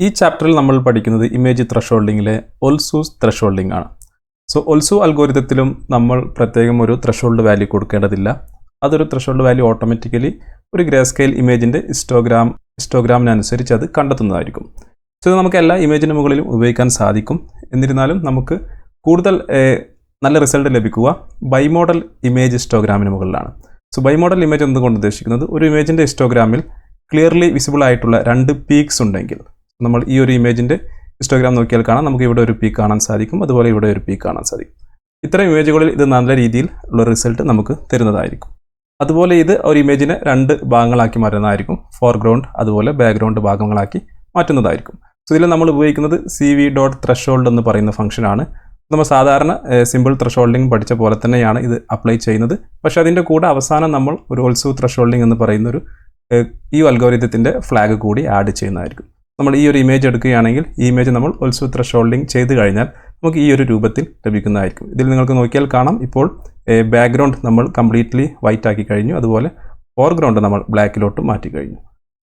ഈ ചാപ്റ്ററിൽ നമ്മൾ പഠിക്കുന്നത് ഇമേജ് ത്രെഷോൾഡിങ്ങിലെ ഒൽസു ത്രെഷോൾഡിംഗ് ആണ്. സോ ഒൽസു അൽഗോരിതത്തിലും നമ്മൾ പ്രത്യേകം ഒരു ത്രെഷോൾഡ് വാല്യൂ കൊടുക്കേണ്ടതില്ല. അതൊരു ത്രെഷോൾഡ് വാല്യൂ ഓട്ടോമാറ്റിക്കലി ഒരു ഗ്രേ സ്കെയിൽ ഇമേജിൻ്റെ ഹിസ്റ്റോഗ്രാമിനനുസരിച്ച് അത് കണ്ടെത്തുന്നതായിരിക്കും. സോ ഇത് നമുക്ക് എല്ലാ ഇമേജിന് മുകളിലും ഉപയോഗിക്കാൻ സാധിക്കും. എന്നിരുന്നാലും നമുക്ക് കൂടുതൽ നല്ല റിസൾട്ട് ലഭിക്കുക ബൈമോഡൽ ഇമേജ് ഹിസ്റ്റോഗ്രാമിന് മുകളിലാണ്. സോ ബൈമോഡൽ ഇമേജ് എന്തുകൊണ്ട് ഉദ്ദേശിക്കുന്നത്, ഒരു ഇമേജിൻ്റെ ഹിസ്റ്റോഗ്രാമിൽ ക്ലിയർലി വിസിബിൾ ആയിട്ടുള്ള 2 പീക്സ് ഉണ്ടെങ്കിൽ, നമ്മൾ ഈ ഒരു ഇമേജിൻ്റെ ഹിസ്റ്റോഗ്രാം നോക്കിയാൽ കാണാം, നമുക്ക് ഇവിടെ ഒരു പീക്ക് കാണാൻ സാധിക്കും, അതുപോലെ ഇവിടെ ഒരു പീക്ക് കാണാൻ സാധിക്കും. ഇത്തരം ഇമേജുകളിൽ ഇത് നല്ല രീതിയിൽ ഉള്ള റിസൾട്ട് നമുക്ക് തരുന്നതായിരിക്കും. അതുപോലെ ഇത് ഒരു ഇമേജിനെ 2 ഭാഗങ്ങളാക്കി മാറ്റുന്നതായിരിക്കും, ഫോർഗ്രൗണ്ട് അതുപോലെ ബാക്ക്ഗ്രൗണ്ട് ഭാഗങ്ങളാക്കി മാറ്റുന്നതായിരിക്കും. സോ ഇതിൽ നമ്മൾ ഉപയോഗിക്കുന്നത് cv.threshold എന്ന് പറയുന്ന ഫംഗ്ഷനാണ്. നമ്മൾ സാധാരണ സിമ്പിൾ ത്രെഷോൾഡിംഗ് പഠിച്ച പോലെ തന്നെയാണ് ഇത് അപ്ലൈ ചെയ്യുന്നത്. പക്ഷേ അതിൻ്റെ കൂടെ അവസാനം നമ്മൾ ഒരു ഓൾസോ ത്രെഷോൾഡിംഗ് എന്ന് പറയുന്ന ഒരു ഈ അൽഗോരിതത്തിൻ്റെ ഫ്ലാഗ് കൂടി ആഡ് ചെയ്യുന്നതായിരിക്കും. നമ്മൾ ഈ ഒരു ഇമേജ് എടുക്കുകയാണെങ്കിൽ ഈ ഇമേജ് നമ്മൾ ഓൾസോ ത്രെഷോൾഡിംഗ് ചെയ്ത് കഴിഞ്ഞാൽ നമുക്ക് ഈ ഒരു രൂപത്തിൽ ലഭിക്കുന്നതായിരിക്കും. ഇതിൽ നിങ്ങൾക്ക് നോക്കിയാൽ കാണാം, ഇപ്പോൾ ബാക്ക്ഗ്രൗണ്ട് നമ്മൾ കംപ്ലീറ്റ്ലി വൈറ്റ് ആക്കി കഴിഞ്ഞു, അതുപോലെ ഫോർഗ്രൗണ്ട് നമ്മൾ ബ്ലാക്കിലോട്ട് മാറ്റി കഴിഞ്ഞു.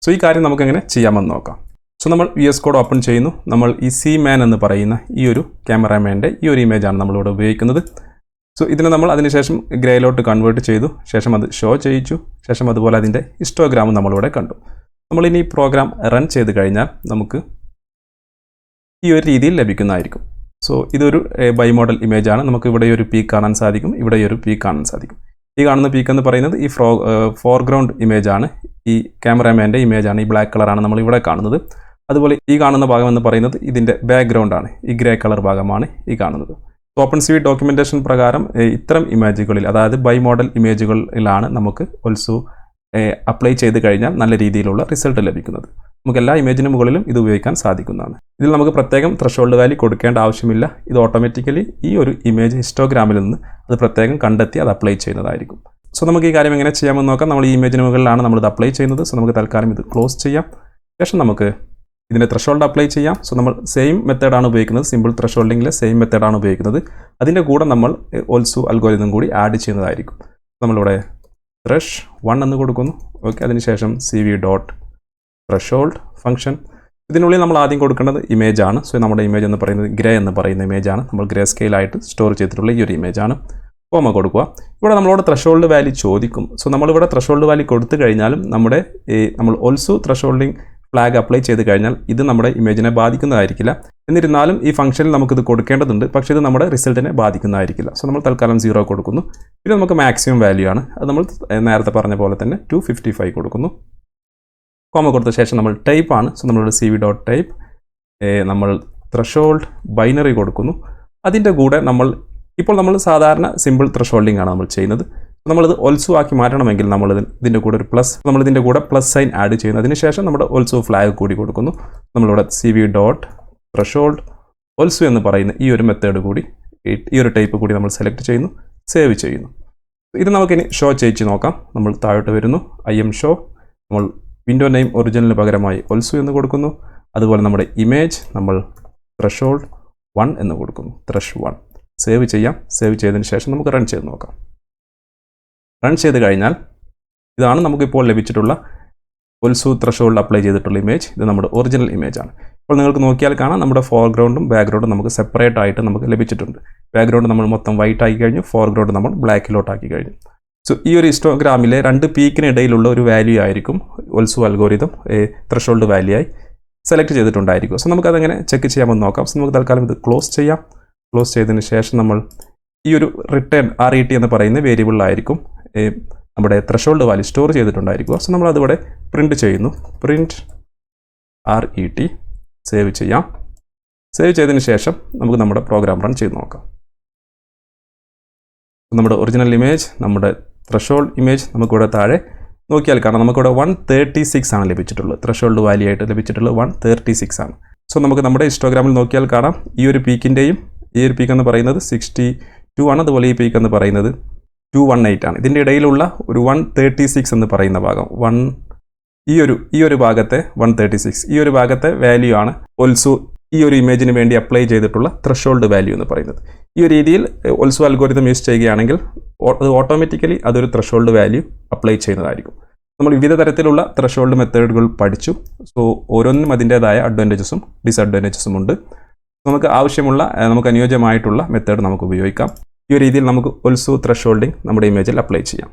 സോ ഈ കാര്യം നമുക്ക് എങ്ങനെ ചെയ്യാമെന്ന് നോക്കാം. സോ നമ്മൾ VS കോഡ് ഓപ്പൺ ചെയ്യുന്നു. നമ്മൾ ഈ C-Man എന്ന് പറയുന്ന ഈ ഒരു ക്യാമറാമാൻ്റെ ഈ ഒരു ഇമേജാണ് നമ്മളിവിടെ ഉപയോഗിക്കുന്നത്. സോ ഇതിനെ നമ്മൾ അതിനുശേഷം ഗ്രേയിലോട്ട് കൺവേർട്ട് ചെയ്തു, ശേഷം അത് ഷോ ചെയ്യിച്ചു, ശേഷം അതുപോലെ അതിൻ്റെ ഹിസ്റ്റോഗ്രാം നമ്മളിവിടെ കണ്ടു. നമ്മളിനി ഈ പ്രോഗ്രാം റൺ ചെയ്ത് കഴിഞ്ഞാൽ നമുക്ക് ഈ ഒരു രീതിയിൽ ലഭിക്കുന്നതായിരിക്കും. സോ ഇതൊരു ബൈമോഡൽ ഇമേജാണ്. നമുക്ക് ഇവിടെ ഒരു പീക്ക് കാണാൻ സാധിക്കും, ഇവിടെ ഒരു പീക്ക് കാണാൻ സാധിക്കും. ഈ കാണുന്ന പീക്ക് എന്ന് പറയുന്നത് ഈ ഫോർഗ്രൗണ്ട് ഇമേജാണ്, ഈ ക്യാമറാമാൻ്റെ ഇമേജാണ്, ഈ ബ്ലാക്ക് കളറാണ് നമ്മൾ ഇവിടെ കാണുന്നത്. അതുപോലെ ഈ കാണുന്ന ഭാഗം എന്ന് പറയുന്നത് ഇതിൻ്റെ ബാക്ക്ഗ്രൗണ്ടാണ്, ഈ ഗ്രേ കളർ ഭാഗമാണ് ഈ കാണുന്നത്. OpenCV ഡോക്യുമെൻറ്റേഷൻ പ്രകാരം ഇത്തരം ഇമേജുകളിൽ, അതായത് ബൈമോഡൽ ഇമേജുകളിലാണ് നമുക്ക് ഓൾസോ അപ്ലൈ ചെയ്ത് കഴിഞ്ഞാൽ നല്ല രീതിയിലുള്ള റിസൾട്ട് ലഭിക്കുന്നത്. നമുക്ക് എല്ലാ ഇമേജിന് മുകളിലും ഇത് ഉപയോഗിക്കാൻ സാധിക്കുന്നതാണ്. ഇതിൽ നമുക്ക് പ്രത്യേകം ത്രെഷോൾഡ് വാല്യൂ കൊടുക്കേണ്ട ആവശ്യമില്ല. ഇത് ഓട്ടോമാറ്റിക്കലി ഈ ഒരു ഇമേജ് ഹിസ്റ്റോഗ്രാമിൽ നിന്ന് അത് പ്രത്യേകം കണ്ടെത്തി അത് അപ്ലൈ ചെയ്യുന്നതായിരിക്കും. സോ നമുക്ക് ഈ കാര്യം എങ്ങനെ ചെയ്യാമെന്ന് നോക്കാം. നമ്മൾ ഈ ഇമേജിന് മുകളിലാണ് നമ്മളിത് അപ്ലൈ ചെയ്യുന്നത്. സോ നമുക്ക് തൽക്കാലം ഇത് ക്ലോസ് ചെയ്യാം. ശേഷം നമുക്ക് ഇതിൻ്റെ ത്രെഷോൾഡ് അപ്ലൈ ചെയ്യാം. സോ നമ്മൾ സെയിം മെത്തേഡാണ് ഉപയോഗിക്കുന്നത്, സിമ്പിൾ ത്രെഷോൾഡിങ്ങിലെ സെയിം മെത്തേഡാണ് ഉപയോഗിക്കുന്നത്. അതിൻ്റെ കൂടെ നമ്മൾ ഓൾസോ അൽഗോരിതം കൂടി ആഡ് ചെയ്യുന്നതായിരിക്കും. നമ്മളിവിടെ thresh1 എന്ന് കൊടുക്കുന്നു. ഓക്കെ, അതിനുശേഷം cv.threshold ഫംഗ്ഷൻ. ഇതിനുള്ളിൽ നമ്മൾ ആദ്യം കൊടുക്കേണ്ടത് ഇമേജാണ്. സോ നമ്മുടെ ഇമേജ് എന്ന് പറയുന്നത് ഗ്രേ എന്ന് പറയുന്ന ഇമേജാണ്. നമ്മൾ ഗ്രേ സ്കെയിലായിട്ട് സ്റ്റോർ ചെയ്തിട്ടുള്ള ഈ ഒരു ഇമേജാണ്. കോമ കൊടുക്കുക. ഇവിടെ നമ്മളോട് ത്രെഷോൾഡ് വാല്യൂ ചോദിക്കും. സോ നമ്മളിവിടെ ത്രെഷോൾഡ് വാല്യൂ കൊടുത്തു കഴിഞ്ഞാലും നമ്മൾ ഓൾസോ ത്രെഷോൾഡിംഗ് ഫ്ലാഗ് അപ്ലൈ ചെയ്ത് കഴിഞ്ഞാൽ ഇത് നമ്മുടെ ഇമേജിനെ ബാധിക്കുന്നതായിരിക്കില്ല. എന്നിരുന്നാലും ഈ ഫംഗ്ഷനിൽ നമുക്കിത് കൊടുക്കേണ്ടതുണ്ട്, പക്ഷേ ഇത് നമ്മുടെ റിസൾട്ടിനെ ബാധിക്കുന്നതായിരിക്കില്ല. സോ നമ്മൾ തൽക്കാലം 0 കൊടുക്കുന്നു. പിന്നെ നമുക്ക് മാക്സിമം വാല്യൂ ആണ്, അത് നമ്മൾ നേരത്തെ പറഞ്ഞ പോലെ തന്നെ 255 കൊടുക്കുന്നു. കോമ കൊടുത്ത ശേഷം നമ്മൾ ടൈപ്പ് ആണ്. സോ നമ്മളുടെ cv.type നമ്മൾ ത്രെഷോൾഡ് ബൈനറി കൊടുക്കുന്നു. അതിൻ്റെ കൂടെ നമ്മൾ സാധാരണ സിമ്പിൾ ത്രെഷോൾഡിംഗ് ആണ് നമ്മൾ ചെയ്യുന്നത്. നമ്മളിത് ഓൾസോ ആക്കി മാറ്റണമെങ്കിൽ ഇതിൻ്റെ കൂടെ ഒരു പ്ലസ്, നമ്മളിതിൻ്റെ കൂടെ പ്ലസ് സൈൻ ആഡ് ചെയ്യുന്നു. അതിനുശേഷം നമ്മുടെ ഓൾസോ ഫ്ലാഗ് കൂടി കൊടുക്കുന്നു. നമ്മളിവിടെ cv.threshold ഓൾസോ എന്ന് പറയുന്ന ഈ ഒരു മെത്തേഡ് കൂടി, ഈ ഒരു ടൈപ്പ് കൂടി നമ്മൾ സെലക്ട് ചെയ്യുന്നു, സേവ് ചെയ്യുന്നു. ഇത് നമുക്കിനി ഷോ ചെയ്യിച്ച് നോക്കാം. നമ്മൾ താഴോട്ട് വരുന്നു, im ഷോ, നമ്മൾ വിൻഡോ നെയിം ഒറിജിനലിന് പകരമായി ഓൾസോ എന്ന് കൊടുക്കുന്നു. അതുപോലെ നമ്മുടെ ഇമേജ് നമ്മൾ threshold1 എന്ന് കൊടുക്കുന്നു, thresh1. സേവ് ചെയ്യാം. സേവ് ചെയ്തതിന് ശേഷം നമുക്ക് റൺ ചെയ്ത് നോക്കാം. റൺ ചെയ്ത് കഴിഞ്ഞാൽ ഇതാണ് നമുക്കിപ്പോൾ ലഭിച്ചിട്ടുള്ള ഓൾസോ ത്രെഷോൾഡ് അപ്ലൈ ചെയ്തിട്ടുള്ള ഇമേജ്. ഇത് നമ്മുടെ ഒറിജിനൽ ഇമേജാണ്. ഇപ്പോൾ നിങ്ങൾക്ക് നോക്കിയാൽ കാണാം, നമ്മുടെ ഫോർഗ്രൗണ്ടും ബാക്ക്ഗ്രൗണ്ടും നമുക്ക് സെപ്പറേറ്റ് ആയിട്ട് നമുക്ക് ലഭിച്ചിട്ടുണ്ട്. ബാക്ക്ഗ്രൗണ്ട് നമ്മൾ മൊത്തം വൈറ്റ് ആക്കി കഴിഞ്ഞു, ഫോർഗ്രൗണ്ട് നമ്മൾ ബ്ലാക്കിലോട്ടാക്കി കഴിഞ്ഞു. സോ ഈ ഒരു ഹിസ്റ്റോഗ്രാമിലെ 2 പീക്കിനിടയിലുള്ള ഒരു വാല്യൂ ആയിരിക്കും ഓൾസോ അൽഗോരിതം ത്രെഷോൾഡ് വാല്യൂ ആയി സെലക്ട് ചെയ്തിട്ടുണ്ടായിരിക്കും. സോ നമുക്കതെങ്ങനെ ചെക്ക് ചെയ്യാമെന്ന് നോക്കാം. സോ നമുക്ക് തൽക്കാലം ഇത് ക്ലോസ് ചെയ്യാം. ക്ലോസ് ചെയ്തതിന് ശേഷം നമ്മൾ ഈ ഒരു റിട്ടേൺ RET എന്ന് പറയുന്ന വേരിയബിളിലായിരിക്കും നമ്മുടെ ത്രെഷോൾഡ് വാല്യൂ സ്റ്റോർ ചെയ്തിട്ടുണ്ടായിരിക്കുക. സോ നമ്മളതിവിടെ പ്രിൻറ്റ് ചെയ്യുന്നു, പ്രിൻറ്റ് RET. സേവ് ചെയ്യാം. സേവ് ചെയ്തതിന് ശേഷം നമുക്ക് നമ്മുടെ പ്രോഗ്രാം റൺ ചെയ്ത് നോക്കാം. നമ്മുടെ ഒറിജിനൽ ഇമേജ്, നമ്മുടെ ത്രെഷോൾഡ് ഇമേജ് നമുക്കിവിടെ താഴെ നോക്കിയാൽ കാണാം, നമുക്കിവിടെ 136 ആണ് ലഭിച്ചിട്ടുള്ളത്. ത്രെഷോൾഡ് വാല്യൂ ആയിട്ട് ലഭിച്ചിട്ടുള്ളത് 136 ആണ്. സോ നമുക്ക് നമ്മുടെ ഹിസ്റ്റോഗ്രാമിൽ നോക്കിയാൽ കാണാം, ഈ ഒരു പീക്കിൻ്റെയും ഈ ഒരു പീക്ക് എന്ന് പറയുന്നത് 62 ആണ്. അതുപോലെ ഈ പീക്ക് എന്ന് പറയുന്നത് 218 ആണ്. ഇതിൻ്റെ ഇടയിലുള്ള ഒരു 136 എന്ന് പറയുന്ന ഭാഗം, ഈ ഒരു ഭാഗത്തെ 136, ഈ ഒരു ഭാഗത്തെ വാല്യൂ ആണ് ഓൾസോ ഈ ഒരു ഇമേജിന് വേണ്ടി അപ്ലൈ ചെയ്തിട്ടുള്ള ത്രെഷോൾഡ് വാല്യൂ എന്ന് പറയുന്നത്. ഈ ഒരു രീതിയിൽ ഓൾസോ അൽഗോരിതം യൂസ് ചെയ്യുകയാണെങ്കിൽ അത് ഓട്ടോമാറ്റിക്കലി അതൊരു ത്രെഷോൾഡ് വാല്യൂ അപ്ലൈ ചെയ്യുന്നതായിരിക്കും. നമ്മൾ വിവിധ തരത്തിലുള്ള ത്രഷോൾഡ് മെത്തേഡുകൾ പഠിച്ചു. സോ ഓരോന്നിനും അതിൻ്റേതായ അഡ്വാൻറ്റേജസും ഡിസഡ്വാൻറ്റേജസും ഉണ്ട്. നമുക്ക് ആവശ്യമുള്ള നമുക്ക് അനുയോജ്യമായിട്ടുള്ള മെത്തേഡ് നമുക്ക് ഉപയോഗിക്കാം. ഈ ഒരു രീതിയിൽ നമുക്ക് ഓൾസോ ത്രഷോൾഡിംഗ് നമ്മുടെ ഇമേജിൽ അപ്ലൈ ചെയ്യാം.